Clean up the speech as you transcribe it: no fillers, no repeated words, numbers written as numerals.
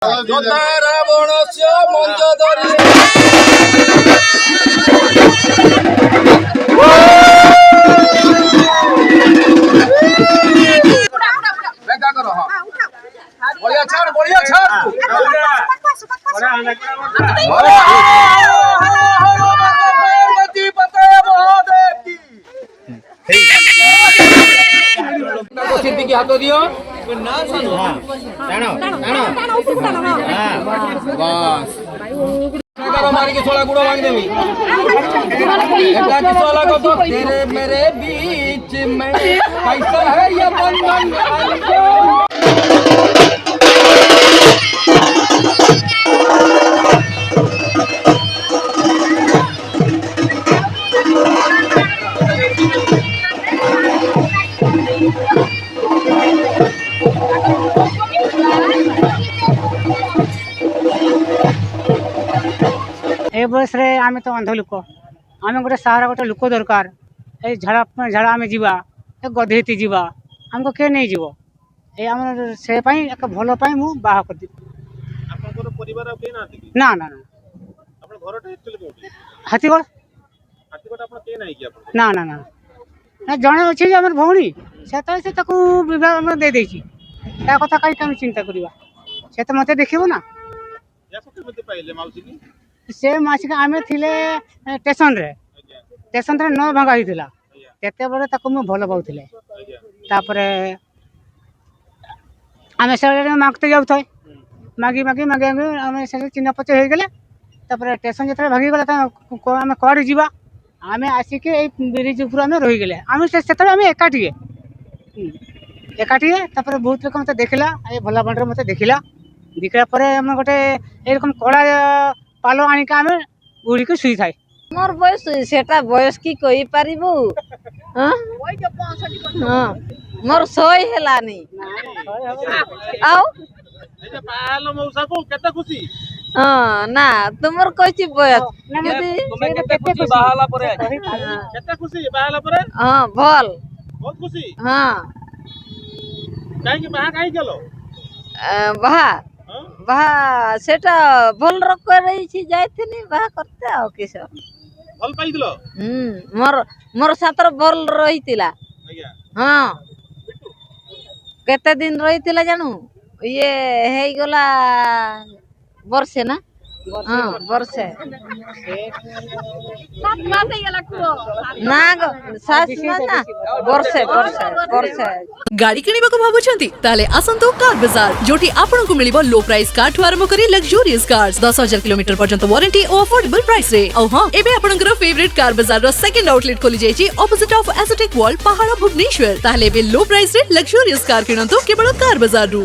बढ़िया छाड़ बढ़िया छाड़ की हाथ दियो मारी के सोला गुड़ो मांग देवी सोला को तो तेरे मेरे बीच में पैसा है या बंधन ए बस रे आमे तो अंध लोक आमे गोटे सहारा गोटे लोक दरकार ए झाड़ा झाड़ा आमे जीवा ए गधेती जीवा हमको के नहीं जीवो ए हमर से पई एक भलो पई मु बाहा कर दी आपनकर परिवार के ना थी ना ना ना आपन घर टे एक्चुअली कोठी हाथीगढ़ आपन के नहीं कि आपन ना ना ना ना जणे अछि जे हमर भौणी से ताकू विवाह हम दे देछि ता कथा काई हम चिंता करिवा से तो मते देखिबो ना या को मते पाइले माउसी की से मासिक आमे थिले स्टेशन रे न भंगा हिथिला तेते बरे ताकू मु भलो पाउथिले तापरे आमे से मागते जाउ थय मागी आमे से चिन्ह पचे हो गले तापरे स्टेशन जतरे भागी गला ता आमे कोडी जीवा आमे आसी के ए ब्रिज ऊपर आमे रहि गले आमे से आमे एकाटिए तापरे बहुत लोक मते देखिला ए भला बंडर मते देखिला देखला परे हम गोटे एरकम कोड़ा पालो आनी का आमे उड़ी के सुई थाई मोर बयस सेटा बयस की कहि पारिबो हां हां मोर सोई हेलानी आओ ए जे पालो मौसा को केते खुशी हां ना तुमर कहिछि बयस यदि तुमे केते खुशी बाहाला परे केते खुशी बाहाला परे हां भल बहुत खुशी हां काहे कि बाहा काहे गेलो बाहा बाहा सेटा भल रख रही छी जाइथिनी बाहा करते आ किस भल पाई दिलो मोर मोर सातर भल रहितिला आज्ञा हां केते दिन रहितिला जानू ये हेई गला वर्षे ना हां वर्षे सात मास गेला कुओ ना गो सात मास ना वर्षे वर्षे वर्षे गाड़ी किनिबा को भाबुछंती ताले आसंतो कार बाजार जोटी आपन को मिलिबो लो प्राइस कार ठु आरंभ करी लग्जरियस कार्स 10000 किलोमीटर पर्यंत वारंटी और अफोर्डेबल प्राइस रे औ हां एबे आपनकर फेवरेट कार बाजार रो सेकंड आउटलेट खोली जायछि ऑपोजिट ऑफ एसोटेक वॉल पहाड़ भुवनेश्वर ताले बे लो प्राइस रे लग्जरियस कार किनंतो केवल कार बाजार रु।